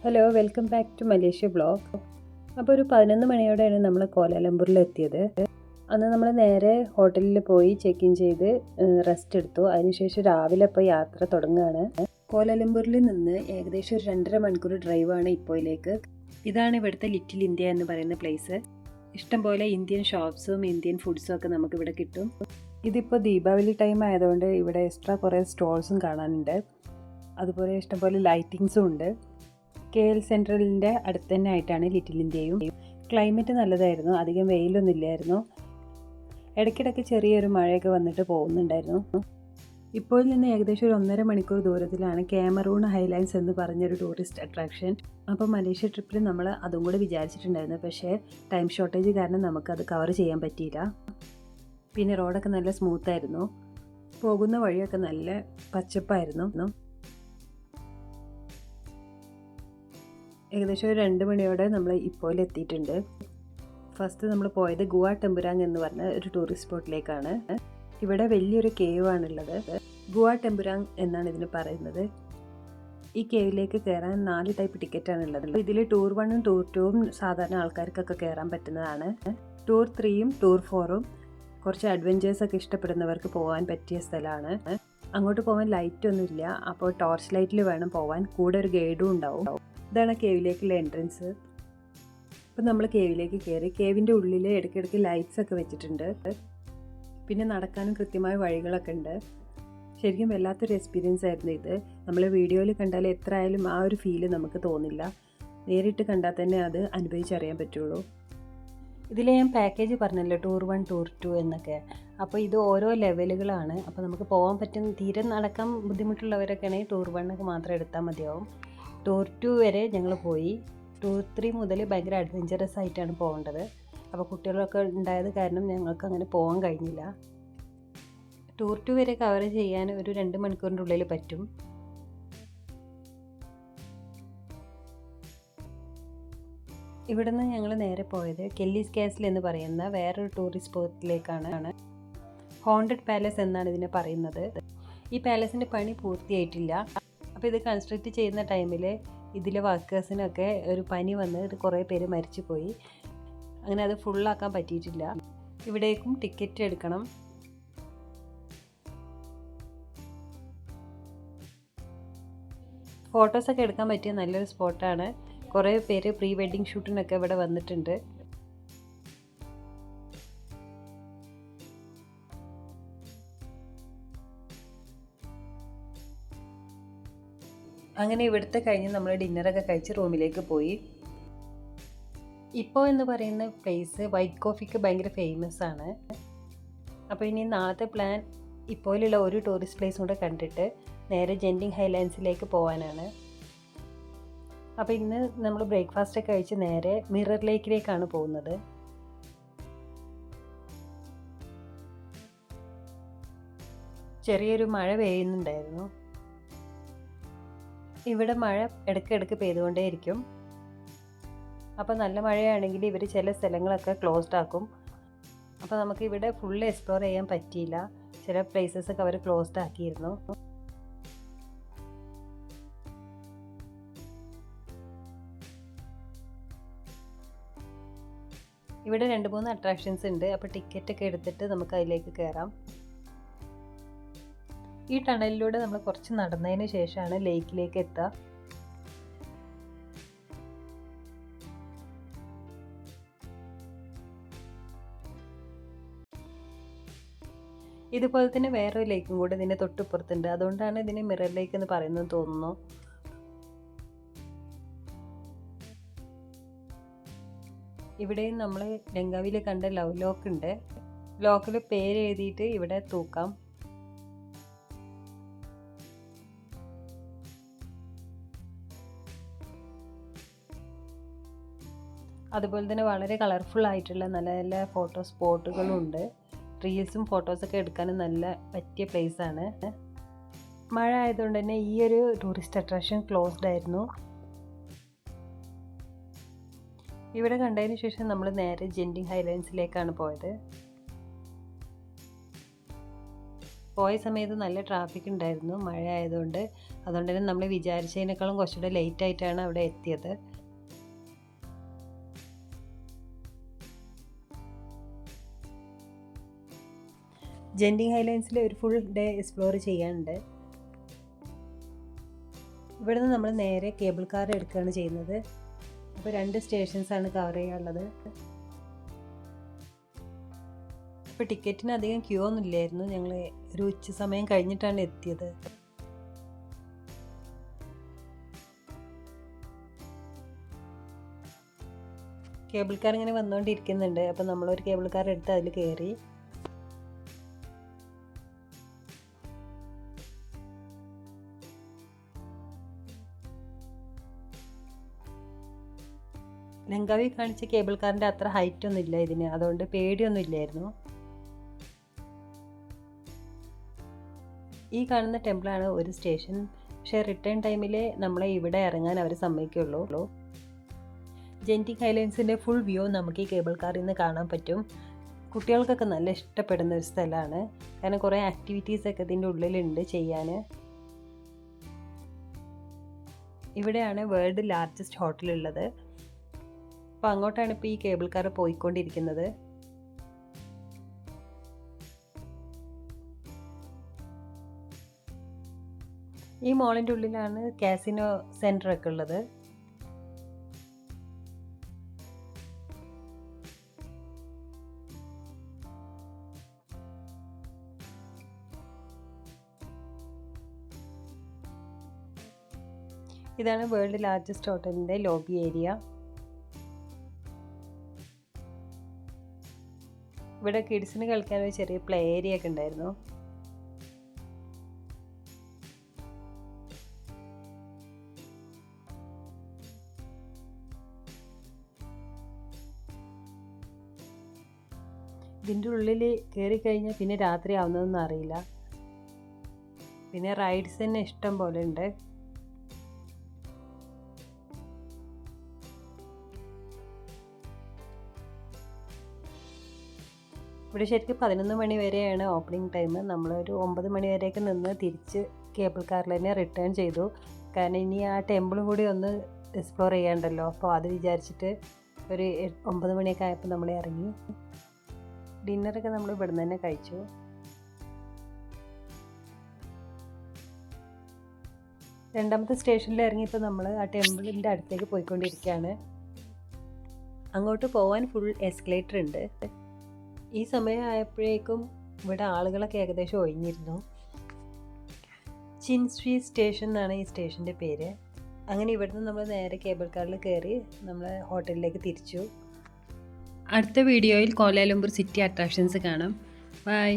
Hello, welcome back to Malaysia vlog. അപ്പോൾ ഒരു 11 മണിയോടെയാണ് നമ്മൾ കോലാലംപൂരിൽ എത്തിയത്. അന്ന് നമ്മൾ നേരെ ഹോട്ടലിൽ പോയി ചെക്ക് ഇൻ ചെയ്ത് റെസ്റ്റ് എടുത്തു. അതിനുശേഷം രാവിലെ ഇപ്പോൾ യാത്ര തുടങ്ങുകയാണ്. കോലാലംപൂരിൽ നിന്ന് ഏകദേശം ഒരു 2.5 മണിക്കൂർ ഡ്രൈവാണ് ഇപ്പോയിലേക്ക്. ഇതാണ് ഇവിടുത്തെ ലിറ്റിൽ ഇന്ത്യ എന്ന് പറയുന്ന പ്ലേസ്. ഇഷ്ടംപോലെ ഇന്ത്യൻ ഷോപ്സും ഇന്ത്യൻ ഫുഡ്സും ഒക്കെ നമുക്കിവിടെ കിട്ടും. ഇതിപ്പോൾ ദീപാവലി ടൈം ആയതുകൊണ്ട് ഇവിടെ എക്സ്ട്രാ കുറേ സ്റ്റോൾസും കാണാനുണ്ട്. അതുപോലെ ഇഷ്ടംപോലെ ലൈറ്റിങ്സും ഉണ്ട്. KL സെൻട്രലിൻ്റെ അടുത്ത് തന്നെ ആയിട്ടാണ് ലിറ്റിൽ ഇന്ത്യയും. ക്ലൈമറ്റ് നല്ലതായിരുന്നു, അധികം വെയിലൊന്നും ഇല്ലായിരുന്നു. ഇടയ്ക്കിടയ്ക്ക് ചെറിയൊരു മഴയൊക്കെ വന്നിട്ട് പോകുന്നുണ്ടായിരുന്നു. ഇപ്പോൾ നിന്ന് ഏകദേശം ഒരു 1.5 മണിക്കൂർ ദൂരത്തിലാണ് കാമറൂൺ ഹൈലൈൻസ് എന്ന് പറഞ്ഞൊരു ടൂറിസ്റ്റ് അട്രാക്ഷൻ. അപ്പോൾ മലേഷ്യ ട്രിപ്പിൽ നമ്മൾ അതും കൂടി വിചാരിച്ചിട്ടുണ്ടായിരുന്നു. പക്ഷേ ടൈം ഷോർട്ടേജ് കാരണം നമുക്കത് കവർ ചെയ്യാൻ പറ്റിയില്ല. പിന്നെ റോഡൊക്കെ നല്ല സ്മൂത്തായിരുന്നു, പോകുന്ന വഴിയൊക്കെ നല്ല പച്ചപ്പായിരുന്നു. ഏകദേശം ഒരു 2 മണിയോടെ നമ്മൾ ഇപ്പോൾ എത്തിയിട്ടുണ്ട്. ഫസ്റ്റ് നമ്മൾ പോയത് ഗുവ ടെമ്പുരാങ് എന്ന് പറഞ്ഞ ഒരു ടൂറിസ്റ്റ് സ്പോട്ടിലേക്കാണ്. ഇവിടെ വലിയൊരു കേവ് ആണുള്ളത്. ഗുവ ടെമ്പുരാങ് എന്നാണ് ഇതിന് പറയുന്നത്. ഈ കേവിലേക്ക് കയറാൻ 4 ടൈപ്പ് ടിക്കറ്റാണുള്ളത്. ഇതിൽ ടൂർ 1ഉം ടൂർ 2ഉം സാധാരണ ആൾക്കാർക്കൊക്കെ കയറാൻ പറ്റുന്നതാണ്. ടൂർ 3ഉം ടൂർ 4ഉം കുറച്ച് അഡ്വഞ്ചേഴ്സൊക്കെ ഇഷ്ടപ്പെടുന്നവർക്ക് പോകാൻ പറ്റിയ സ്ഥലമാണ്. അങ്ങോട്ട് പോകാൻ ലൈറ്റൊന്നുമില്ല, അപ്പോൾ ടോർച്ച് ലൈറ്റിൽ വേണം പോകാൻ. കൂടെ ഒരു ഗൈഡും ഉണ്ടാവും. ഇതാണ് കേവിലേക്കുള്ള എൻട്രൻസ്. അപ്പം നമ്മൾ കേവിലേക്ക് കയറി. കേവിൻ്റെ ഉള്ളിൽ ഇടയ്ക്കിടയ്ക്ക് ലൈറ്റ്സ് ഒക്കെ വെച്ചിട്ടുണ്ട്. പിന്നെ നടക്കാനും കൃത്യമായ വഴികളൊക്കെ ഉണ്ട്. ശരിക്കും വല്ലാത്തൊരു എക്സ്പീരിയൻസ് ആയിരുന്നു ഇത്. നമ്മൾ വീഡിയോയിൽ കണ്ടാൽ എത്ര ആയാലും ആ ഒരു ഫീല് നമുക്ക് തോന്നില്ല. നേരിട്ട് കണ്ടാൽ തന്നെ അത് അനുഭവിച്ചറിയാൻ പറ്റുള്ളൂ. ഇതിൽ ഞാൻ പാക്കേജ് പറഞ്ഞല്ലോ, ടൂർ 1 ടൂർ 2 എന്നൊക്കെ. അപ്പോൾ ഇത് ഓരോ ലെവലുകളാണ്. അപ്പോൾ നമുക്ക് പോകാൻ പറ്റുന്ന, തീരെ നടക്കാൻ ബുദ്ധിമുട്ടുള്ളവരൊക്കെ ആണെങ്കിൽ ടൂർ 1 മാത്രം എടുത്താൽ മതിയാവും. ടൂർ 2 വരെ ഞങ്ങൾ പോയി. ടൂർ 3 മുതൽ ഭയങ്കര അഡ്വഞ്ചറസ് ആയിട്ടാണ് പോകേണ്ടത്. അപ്പോൾ കുട്ടികളൊക്കെ ഉണ്ടായത് കാരണം ഞങ്ങൾക്ക് അങ്ങനെ പോകാൻ കഴിഞ്ഞില്ല. ടൂർ 2 വരെ കവർ ചെയ്യാൻ ഒരു 2 മണിക്കൂറിൻ്റെ ഉള്ളിൽ പറ്റും. ഇവിടെ നിന്ന് ഞങ്ങൾ നേരെ പോയത് കെല്ലീസ് കാസിൽ എന്ന് പറയുന്ന വേറൊരു ടൂറിസ്റ്റ് സ്പോട്ടിലേക്കാണ്. ഹോണ്ടഡ് പാലസ് എന്നാണ് ഇതിനെ പറയുന്നത്. ഈ പാലസിൻ്റെ പണി പൂർത്തിയായിട്ടില്ല. അപ്പോൾ ഇത് കൺസ്ട്രക്റ്റ് ചെയ്യുന്ന ടൈമിൽ ഇതിലെ വർക്കേഴ്സിനൊക്കെ ഒരു പനി വന്ന് കുറേ പേര് മരിച്ചു പോയി. അങ്ങനെ അത് ഫുള്ളാക്കാൻ പറ്റിയിട്ടില്ല. ഇവിടേക്കും ടിക്കറ്റ് എടുക്കണം. ഫോട്ടോസൊക്കെ എടുക്കാൻ പറ്റിയ നല്ലൊരു സ്പോട്ടാണ്. കുറേ പേര് പ്രീ വെഡ്ഡിങ് ഷൂട്ടിനൊക്കെ ഇവിടെ വന്നിട്ടുണ്ട്. അങ്ങനെ ഇവിടുത്തെ കഴിഞ്ഞ് നമ്മൾ ഡിന്നറൊക്കെ കഴിച്ച് റൂമിലേക്ക് പോയി. ഇപ്പോൾ എന്ന് പറയുന്ന പ്ലേസ് വൈറ്റ് കോഫിക്ക് ഭയങ്കര ഫേമസ് ആണ്. അപ്പോൾ ഇനി നാളത്തെ പ്ലാൻ ഇപ്പോഴുള്ള ഒരു ടൂറിസ്റ്റ് പ്ലേസും കൂടെ കണ്ടിട്ട് നേരെ ജെൻറ്റിങ് ഹൈലൈൻസിലേക്ക് പോകാനാണ്. അപ്പോൾ ഇന്ന് നമ്മൾ ബ്രേക്ക്ഫാസ്റ്റൊക്കെ കഴിച്ച് നേരെ മിറർ ലേക്കിലേക്കാണ് പോകുന്നത്. ചെറിയൊരു മഴ പെയ്യുന്നുണ്ടായിരുന്നു. ഇവിടെ മഴ ഇടയ്ക്കിടയ്ക്ക് പെയ്തുകൊണ്ടേയിരിക്കും. അപ്പോൾ നല്ല മഴയാണെങ്കിൽ ഇവർ ചില സ്ഥലങ്ങളൊക്കെ ക്ലോസ്ഡ് ആക്കും. അപ്പോൾ നമുക്ക് ഇവിടെ ഫുള്ള് എക്സ്പ്ലോർ ചെയ്യാൻ പറ്റിയില്ല. ചില പ്ലേസസൊക്കെ അവർ ക്ലോസ്ഡ് ആക്കിയിരുന്നു. ഇവിടെ 2-3 അട്രാക്ഷൻസ് ഉണ്ട്. അപ്പോൾ ടിക്കറ്റൊക്കെ എടുത്തിട്ട് നമുക്ക് അതിലേക്ക് കയറാം. ഈ ടണലിലൂടെ നമ്മൾ കുറച്ച് നടന്നതിന് ശേഷമാണ് ലേക്കിലേക്ക് എത്തുക. ഇതുപോലെ തന്നെ വേറൊരു ലേക്കും കൂടെ ഇതിൻ്റെ തൊട്ടിപ്പുറത്തുണ്ട്. അതുകൊണ്ടാണ് ഇതിന് മിറർ ലേക്ക് എന്ന് പറയുന്നത് തോന്നുന്നു. ഇവിടെയും നമ്മൾ ലങ്കാവിയിൽ കണ്ട ലവ് ലോക്ക് ഉണ്ട്. ലോക്കിൽ പേര് എഴുതിയിട്ട് ഇവിടെ തൂക്കാം. അതുപോലെ തന്നെ വളരെ കളർഫുൾ ആയിട്ടുള്ള നല്ല നല്ല ഫോട്ടോ സ്പോട്ടുകളും ഉണ്ട്. റീൽസും ഫോട്ടോസൊക്കെ എടുക്കാനും നല്ല പറ്റിയ പ്ലേസാണ്. മഴ ആയതുകൊണ്ട് തന്നെ ഈ ഒരു ടൂറിസ്റ്റ് അട്രാക്ഷൻ ക്ലോസ്ഡ് ആയിരുന്നു. ഇവിടെ കണ്ടതിന് ശേഷം നമ്മൾ നേരെ ജെൻറ്റിങ് ഹൈലൈൻസിലേക്കാണ് പോയത്. പോയ സമയത്ത് നല്ല ട്രാഫിക് ഉണ്ടായിരുന്നു, മഴ ആയതുകൊണ്ട്. അതുകൊണ്ട് തന്നെ നമ്മൾ വിചാരിച്ചതിനേക്കാളും കുറച്ചുകൂടെ ലേറ്റായിട്ടാണ് അവിടെ എത്തിയത്. ജെൻറ്റിങ് ഹൈലൻഡ്സിൽ ഒരു ഫുൾ ഡേ എക്സ്പ്ലോർ ചെയ്യാനുണ്ട്. ഇവിടെ നിന്ന് നമ്മൾ നേരെ കേബിൾ കാർ എടുക്കുകയാണ് ചെയ്യുന്നത്. അപ്പോൾ 2 സ്റ്റേഷൻസാണ് കവർ ചെയ്യാനുള്ളത്. ഇപ്പോൾ ടിക്കറ്റിന് അധികം ക്യൂ ഒന്നും ഇല്ലായിരുന്നു. ഞങ്ങൾ ഒരു ഉച്ച സമയം കഴിഞ്ഞിട്ടാണ് എത്തിയത്. കേബിൾ കാർ ഇങ്ങനെ വന്നുകൊണ്ടിരിക്കുന്നുണ്ട്. അപ്പോൾ നമ്മളൊരു കേബിൾ കാർ എടുത്ത് അതിൽ കയറി. ലങ്കാവി കാണിച്ച കേബിൾ കാറിൻ്റെ അത്ര ഹൈറ്റ് ഒന്നും ഇല്ല ഇതിന്, അതുകൊണ്ട് പേടിയൊന്നും ഇല്ലായിരുന്നു. ഈ കാണുന്ന ടെമ്പിളാണ് ഒരു സ്റ്റേഷൻ. പക്ഷേ റിട്ടേൺ ടൈമിൽ നമ്മളെ ഇവിടെ ഇറങ്ങാൻ അവർ സമ്മതിക്കുള്ളൂ. ജെൻറ്റിങ് ഹൈലൻഡ്സിൻ്റെ ഫുൾ വ്യൂ നമുക്ക് ഈ കേബിൾ കാറിൽ നിന്ന് കാണാൻ പറ്റും. കുട്ടികൾക്കൊക്കെ നല്ല ഇഷ്ടപ്പെടുന്ന ഒരു സ്ഥലമാണ്. കാരണം കുറേ ആക്ടിവിറ്റീസൊക്കെ ഇതിൻ്റെ ഉള്ളിലുണ്ട് ചെയ്യാൻ. ഇവിടെയാണ് വേൾഡ് ലാർജസ്റ്റ് ഹോട്ടൽ ഉള്ളത്. അപ്പോൾ അങ്ങോട്ടാണ് ഇപ്പോൾ ഈ കേബിൾ കാർ പോയിക്കൊണ്ടിരിക്കുന്നത്. ഈ മോളിൻ്റെ ഉള്ളിലാണ് കാസിനോ സെൻറ്ററൊക്കെ ഉള്ളത്. ഇതാണ് വേൾഡ് ലാർജസ്റ്റ് ഹോട്ടലിൻ്റെ ലോബി ഏരിയ. ഇവിടെ കിഡ്സിന് കളിക്കാൻ ഒരു ചെറിയ പ്ലേ ഏരിയ ഒക്കെ ഉണ്ടായിരുന്നു. ഇതിൻ്റെ ഉള്ളിൽ കയറി കഴിഞ്ഞാൽ പിന്നെ രാത്രി ആവുന്നതൊന്നും അറിയില്ല. പിന്നെ റൈഡ്സ് തന്നെ ഇഷ്ടം പോലെ ഉണ്ട്. ഇവിടെ ശരിക്കും 11 മണി വരെയാണ് ഓപ്പണിംഗ് ടൈം. നമ്മളൊരു 9 മണി വരെയൊക്കെ നിന്ന് തിരിച്ച് കേബിൾ കാറിൽ തന്നെ റിട്ടേൺ ചെയ്തു. കാരണം ഇനി ആ ടെമ്പിളും കൂടി ഒന്ന് എക്സ്പ്ലോർ ചെയ്യാണ്ടല്ലോ. അപ്പോൾ അത് വിചാരിച്ചിട്ട് ഒരു 9 മണിയൊക്കെ ആയപ്പോൾ നമ്മൾ ഇറങ്ങി. ഡിന്നറൊക്കെ നമ്മൾ ഇവിടെ നിന്ന് തന്നെ കഴിച്ചു. രണ്ടാമത്തെ സ്റ്റേഷനിൽ ഇറങ്ങിയപ്പോൾ നമ്മൾ ആ ടെമ്പിളിൻ്റെ അടുത്തേക്ക് പോയിക്കൊണ്ടിരിക്കുകയാണ്. അങ്ങോട്ട് പോകാൻ ഫുൾ എസ്കലേറ്റർ ഉണ്ട്. ഈ സമയമായപ്പോഴേക്കും ഇവിടെ ആളുകളൊക്കെ ഏകദേശം ഒഴിഞ്ഞിരുന്നു. ചിൻസ്വി സ്റ്റേഷൻ എന്നാണ് ഈ സ്റ്റേഷൻ്റെ പേര്. അങ്ങനെ ഇവിടുന്ന് നമ്മൾ നേരെ കേബിൾ കാറിൽ കയറി നമ്മൾ ഹോട്ടലിലേക്ക് തിരിച്ചു. അടുത്ത വീഡിയോയിൽ കോലാലംപൂർ സിറ്റി അട്രാക്ഷൻസ് കാണാം. ബൈ.